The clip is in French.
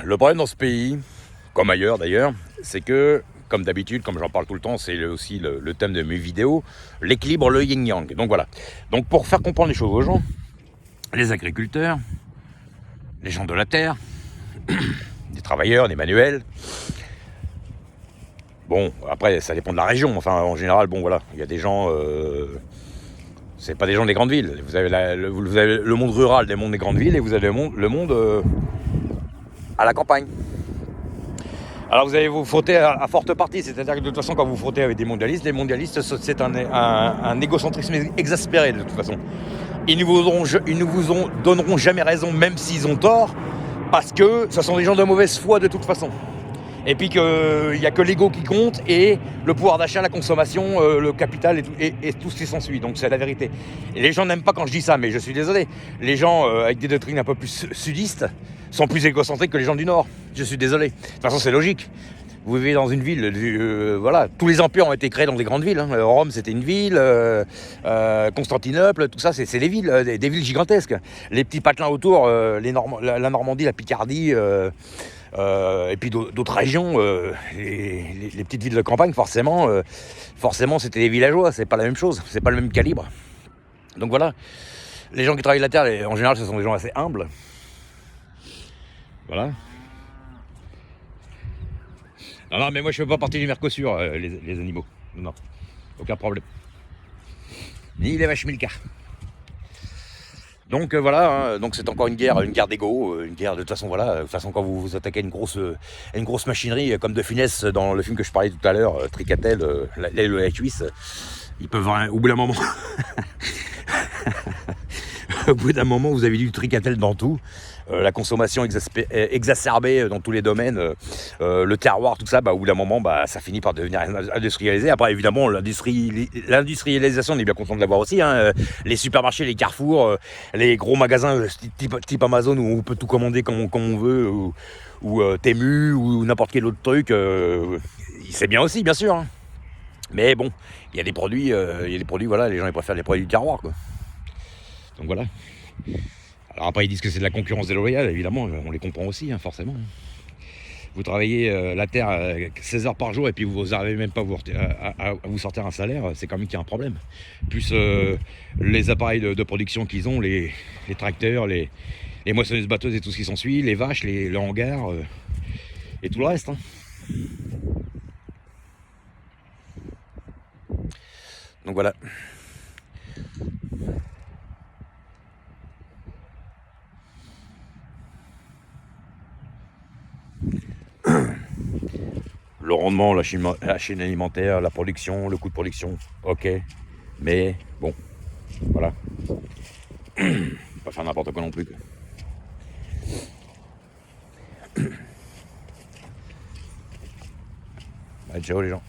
Le problème dans ce pays, comme ailleurs d'ailleurs, c'est que, comme d'habitude, comme j'en parle tout le temps, c'est aussi le thème de mes vidéos, l'équilibre, le yin-yang. Donc voilà. Donc pour faire comprendre les choses aux gens, les agriculteurs, les gens de la terre, des travailleurs, des manuels. Bon, après, ça dépend de la région. Enfin, en général, bon, voilà, il y a des gens... c'est pas des gens des grandes villes. Vous avez le monde rural des mondes des grandes villes et vous avez le monde à la campagne. Alors vous allez vous frotter à forte partie, c'est-à-dire que de toute façon quand vous frottez avec des mondialistes, les mondialistes c'est un égocentrisme exaspéré de toute façon. Ils ne vous donneront jamais raison même s'ils ont tort, parce que ce sont des gens de mauvaise foi de toute façon. Et puis qu'il n'y a que l'ego qui compte et le pouvoir d'achat, la consommation, le capital et tout ce qui s'ensuit. Donc c'est la vérité. Et les gens n'aiment pas quand je dis ça, mais je suis désolé. Les gens avec des doctrines un peu plus sudistes sont plus égocentriques que les gens du Nord. Je suis désolé. De toute façon, c'est logique. Vous vivez dans une ville, voilà, tous les empires ont été créés dans des grandes villes. Hein. Rome, c'était une ville, Constantinople, tout ça, c'est des villes, des villes gigantesques. Les petits patelins autour, la Normandie, la Picardie, et puis d'autres régions, les petites villes de campagne, forcément, c'était des villageois. C'est pas la même chose, c'est pas le même calibre. Donc voilà, les gens qui travaillent la terre, en général, ce sont des gens assez humbles. Voilà. Non, mais moi je fais pas partie du Mercosur, les animaux. Non, aucun problème. Ni les vaches Milka. Donc voilà, hein, donc c'est encore une guerre d'ego, une guerre de toute façon, voilà. De toute façon, quand vous vous attaquez à une grosse machinerie, comme de Funès dans le film que je parlais tout à l'heure, Tricatel, le H-Suisse, ils peuvent, au bout d'un moment, au bout d'un moment, vous avez du Tricatel dans tout. La consommation exacerbée dans tous les domaines, le terroir, tout ça, au bout d'un moment, ça finit par devenir industrialisé. Après, évidemment, l'industrialisation, on est bien content de l'avoir aussi. Hein. Les supermarchés, les carrefours, les gros magasins type Amazon où on peut tout commander comme on veut, ou Temu, ou n'importe quel autre truc, c'est bien aussi, bien sûr. Hein. Mais bon, il y a des produits, voilà, les gens ils préfèrent les produits du terroir, quoi. Donc voilà. Alors après ils disent que c'est de la concurrence déloyale, évidemment, on les comprend aussi, hein, forcément. Vous travaillez la terre 16 heures par jour et puis vous n'arrivez même pas à vous sortir un salaire, c'est quand même qu'il y a un problème. Plus les appareils de production qu'ils ont, les tracteurs, les moissonneuses batteuses et tout ce qui s'ensuit, les vaches, le hangar et tout le reste. Hein. Donc voilà. Le rendement, la chaîne alimentaire, la production, le coût de production, ok. Mais bon, voilà. Pas faire n'importe quoi non plus. Ciao les gens.